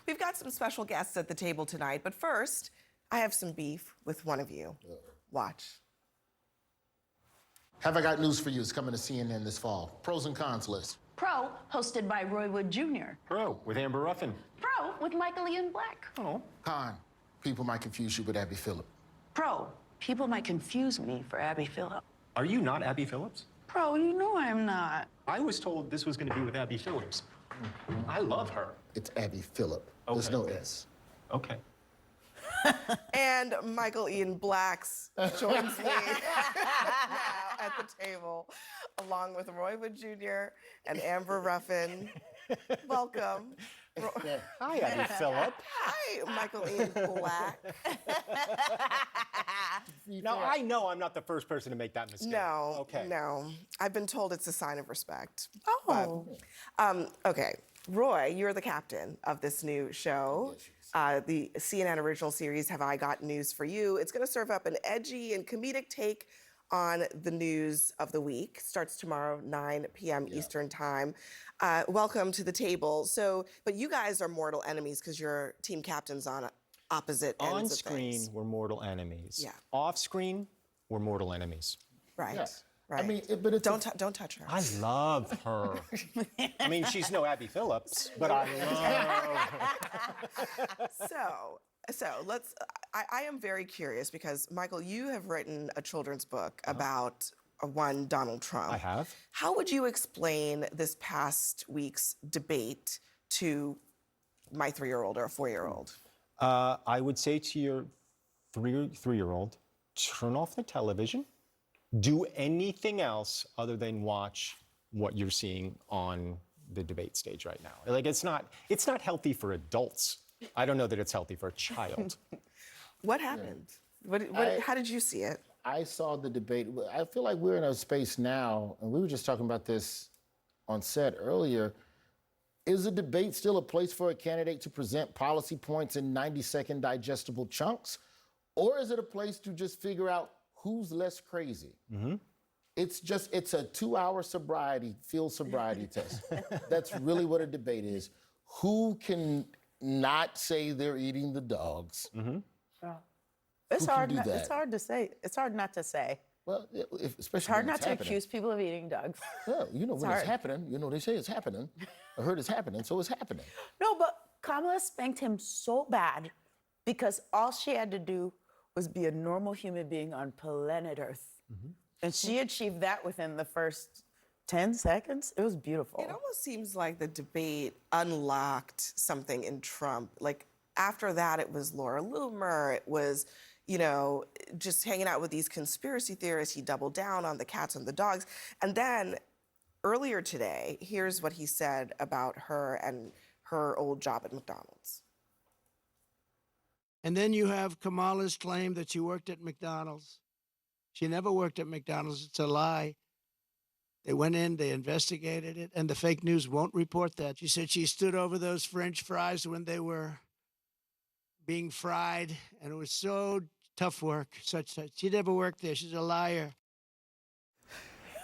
We've got some special guests at the table tonight, but first, I have some beef with one of you. Watch. Have I Got News for You is coming to CNN this fall. Pros and cons list. Pro, hosted by Roy Wood Jr. Pro, with Amber Ruffin. Pro, with Michael Ian Black. Oh. Con, people might confuse you with Abby Phillip. Pro, people might confuse me for Abby Phillip. Are you not Abby Phillips? Pro, you know I'm not. I was told this was going to be with Abby Phillips. I love her. It's Abby Phillip. There's no S. Okay. And Michael Ian Blacks joins me now at the table, along with Roy Wood Jr. and Amber Ruffin. Welcome. Hi, Abby Phillip. Hi, Michael Ian Black. Now, I know I'm not the first person to make that mistake. No, Okay. no. I've been told it's a sign of respect. Oh. Okay, Roy, you're the captain of this new show. The CNN original series, Have I Got News for You? It's going to serve up an edgy and comedic take on the news of the week. Starts tomorrow, 9 p.m. Eastern Time. Welcome to the table. But you guys are mortal enemies because you're team captains on opposite ends On of screen, things. we're mortal enemies. Yeah. Off screen, we're mortal enemies. Right. Yeah. Right. I mean, but it's don't touch her. I love her. I mean, she's no Abby Phillips, but I love her. So let's. I am very curious because Michael, you have written a children's book about one Donald Trump. I have. How would you explain this past week's debate to my 3-year-old or a 4-year-old? I would say to your three-year-old, turn off the television. Do anything else other than watch what you're seeing on the debate stage right now. Like, it's not healthy for adults. I don't know that it's healthy for a child. What happened? How did you see it? I saw the debate. I feel like we're in a space now, and we were just talking about this on set earlier. Is a debate still a place for a candidate to present policy points in 90-second digestible chunks? Or is it a place to just figure out who's less crazy? Mm-hmm. It's a 2-hour field sobriety test. That's really what a debate is. Who can not say they're eating the dogs? Mm-hmm. It's Who can hard. do that? It's hard to say. It's hard not to say. Well, especially It's hard when not it's to happening. accuse people of eating dogs. Yeah, you know when hard. it's happening. You know they say it's happening. I heard it's happening, so it's happening. No, but Kamala spanked him so bad because all she had to do was be a normal human being on planet Earth. Mm-hmm. And she achieved that within the first 10 seconds. It was beautiful. It almost seems like the debate unlocked something in Trump. Like, after that, it was Laura Loomer. It was, just hanging out with these conspiracy theorists. He doubled down on the cats and the dogs. And then earlier today, here's what he said about her and her old job at McDonald's. And then you have Kamala's claim that she worked at McDonald's. She never worked at McDonald's. It's a lie. They went in, they investigated it, and the fake news won't report that. She said she stood over those French fries when they were being fried, and it was so tough work. She never worked there. She's a liar.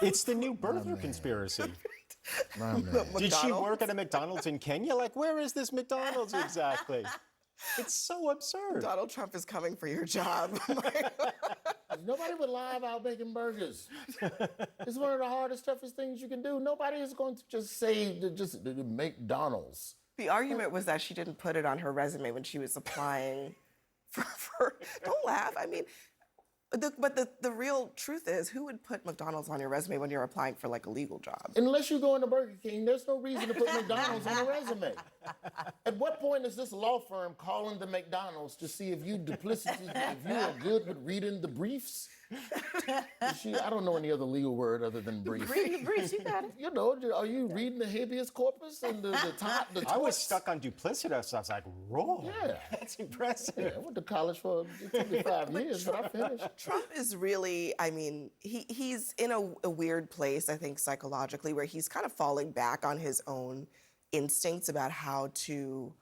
It's the new burger conspiracy. Did she work at a McDonald's in Kenya? Like, where is this McDonald's exactly? It's so absurd. Donald Trump is coming for your job. Nobody would lie about making burgers. It's one of the hardest, toughest things you can do. Nobody is going to just say to McDonald's. The argument was that she didn't put it on her resume when she was applying for don't laugh. I mean, but the real truth is, who would put McDonald's on your resume when you're applying for like a legal job? Unless you go into Burger King, there's no reason to put McDonald's on a resume. At what point is this law firm calling the McDonald's to see if you are good with reading the briefs? I don't know any other legal word other than brief. Reading the briefs, you got it. Are you reading the habeas corpus and the I was stuck on duplicitous. I was like, raw. Yeah. That's impressive. Yeah, I went to college for 25 years, but I finished. Trump is really, he's in a weird place, I think, psychologically, where he's kind of falling back on his own instincts about how to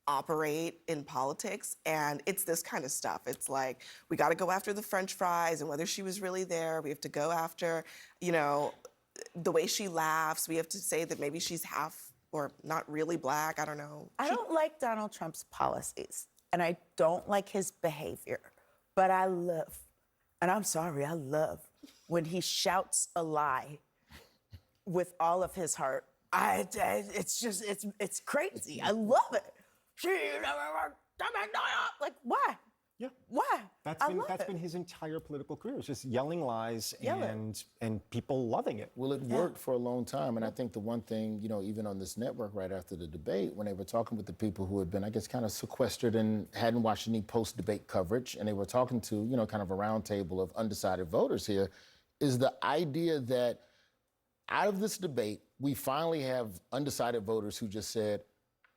operate in politics, and it's this kind of stuff. It's like, we got to go after the French fries and whether she was really there. We have to go after, the way she laughs. We have to say that maybe she's half or not really black. I don't know. I don't like Donald Trump's policies, and I don't like his behavior, but I love, and I'm sorry, I love when he shouts a lie with all of his heart. It's just, it's crazy. I love it. Like, why? Yeah. Why? That's been his entire political career. It's just yelling lies and people loving it. Well, it worked for a long time. And I think the one thing, even on this network right after the debate, when they were talking with the people who had been, I guess, kind of sequestered and hadn't watched any post-debate coverage, and they were talking to, kind of a round table of undecided voters here, is the idea that out of this debate, we finally have undecided voters who just said,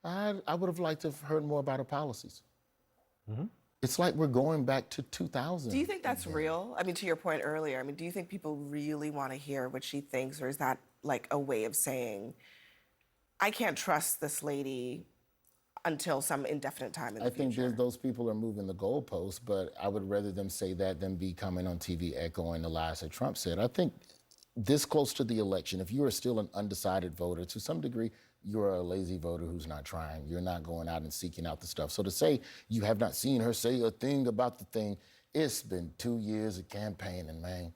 I would have liked to have heard more about her policies. Mm-hmm. It's like we're going back to 2000. Do you think that's real? I mean, to your point earlier, I mean, do you think people really want to hear what she thinks, or is that like a way of saying, I can't trust this lady until some indefinite time in the future? I think those people are moving the goalposts, but I would rather them say that than be coming on TV echoing the lies that Trump said. I think this close to the election, if you are still an undecided voter, to some degree, you're a lazy voter who's not trying. You're not going out and seeking out the stuff. So to say you have not seen her say a thing about the thing, it's been 2 years of campaigning, man.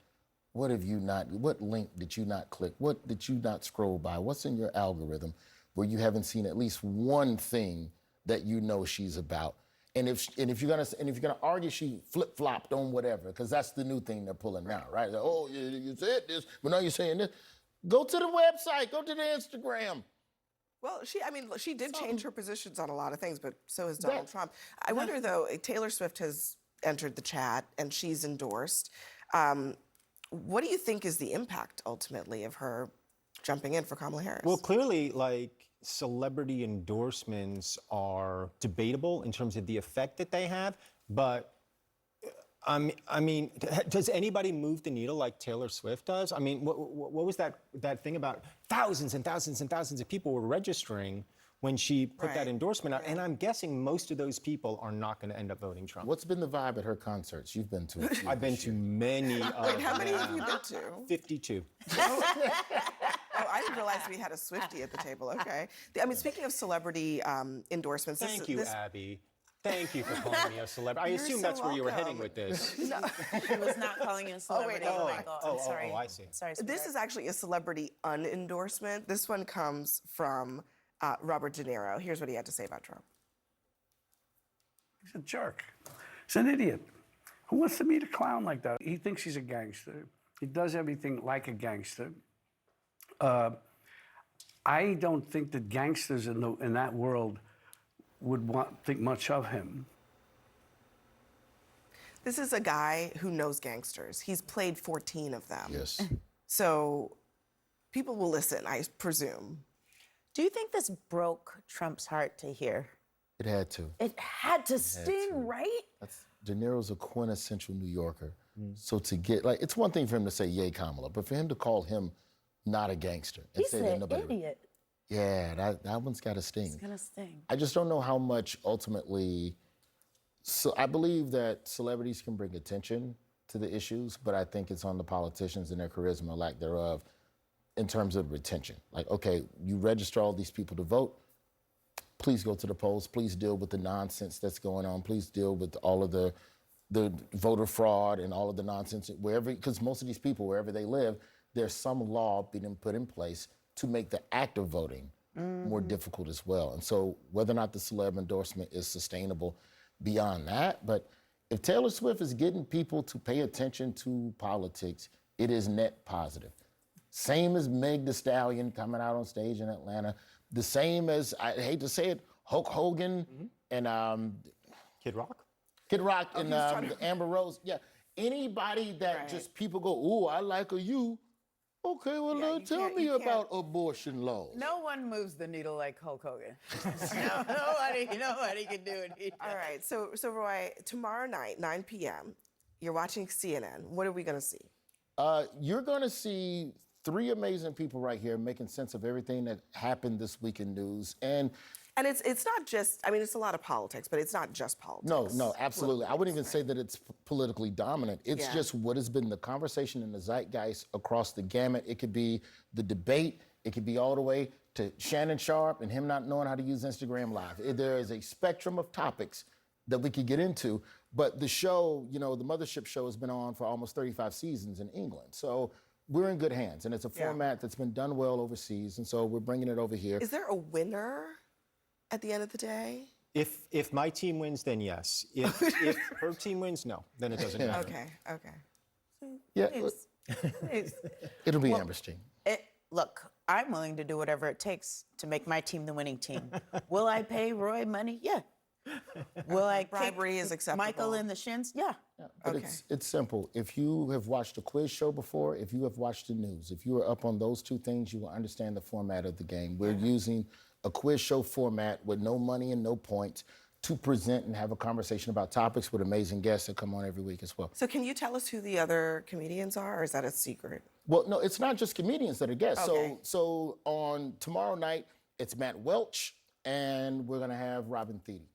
What link did you not click? What did you not scroll by? What's in your algorithm where you haven't seen at least one thing that you know she's about? And if you're gonna argue she flip-flopped on whatever, because that's the new thing they're pulling now, right? Like, oh, you said this, but now you're saying this. Go to the website, go to the Instagram. Well, she did change her positions on a lot of things, but so has Donald Trump. I wonder, though, Taylor Swift has entered the chat and she's endorsed. What do you think is the impact, ultimately, of her jumping in for Kamala Harris? Well, clearly, celebrity endorsements are debatable in terms of the effect that they have, but I mean, does anybody move the needle like Taylor Swift does? I mean, what was that thing about thousands and thousands and thousands of people were registering when she put that endorsement out? And I'm guessing most of those people are not going to end up voting Trump. What's been the vibe at her concerts? You've been to a few. I've been to many of Wait, how many have you been to? 52. Oh, I didn't realize we had a Swiftie at the table. Okay. I mean, speaking of celebrity endorsements, Thank you, Abby. Thank you for calling me a celebrity. I assume that's where you were heading with this. No. He was not calling you a celebrity. no. Oh my God. I'm sorry. I see. Sorry. This is actually a celebrity unendorsement. This one comes from Robert De Niro. Here's what he had to say about Trump. He's a jerk. He's an idiot. Who wants to meet a clown like that? He thinks he's a gangster. He does everything like a gangster. I don't think that gangsters in that world would think much of him. This is a guy who knows gangsters. He's played 14 of them. Yes. So people will listen, I presume. Do you think this broke Trump's heart to hear? It had to. It had to sting, right? De Niro's a quintessential New Yorker. So to get, it's one thing for him to say, yay, Kamala, but for him to call him not a gangster. And He's say that an nobody, idiot. Yeah, that one's got to sting. It's gonna sting. I just don't know how much ultimately. So I believe that celebrities can bring attention to the issues, but I think it's on the politicians and their charisma, lack thereof, in terms of retention. Like, okay, you register all these people to vote. Please go to the polls. Please deal with the nonsense that's going on. Please deal with all of the voter fraud and all of the nonsense wherever, because most of these people, wherever they live, there's some law being put in place to make the act of voting more difficult as well. And so whether or not the celeb endorsement is sustainable beyond that, but if Taylor Swift is getting people to pay attention to politics, it is net positive. Same as Meg Thee Stallion coming out on stage in Atlanta. The same as, I hate to say it, Hulk Hogan and Kid Rock? Kid Rock and Amber Rose. Yeah, anybody that just people go, ooh, I like a you. Okay, well, tell me about abortion laws. No one moves the needle like Hulk Hogan. Nobody can do it. All right, so Roy, tomorrow night, 9 p.m., you're watching CNN. What are we going to see? You're going to see three amazing people right here making sense of everything that happened this week in news. And it's not just, I mean, it's a lot of politics, but it's not just politics. No, absolutely. I wouldn't even say that it's politically dominant. It's just what has been the conversation in the zeitgeist across the gamut. It could be the debate. It could be all the way to Shannon Sharp and him not knowing how to use Instagram Live. There is a spectrum of topics that we could get into, but the show, the Mothership show has been on for almost 35 seasons in England. So we're in good hands, and it's a format that's been done well overseas, and so we're bringing it over here. Is there a winner at the end of the day? If my team wins, then yes. If her team wins, no. Then it doesn't matter. Okay. Yeah, Please. it'll be interesting. Look, I'm willing to do whatever it takes to make my team the winning team. Will I pay Roy money? Yeah. Will I Bribery kick is acceptable. Michael in the shins? Yeah. But it's simple. If you have watched a quiz show before, if you have watched the news, if you are up on those two things, you will understand the format of the game. We're using a quiz show format with no money and no points to present and have a conversation about topics with amazing guests that come on every week as well. So can you tell us who the other comedians are, or is that a secret? Well, no, it's not just comedians that are guests. Okay. So on tomorrow night, it's Matt Welch, and we're going to have Robin Thede.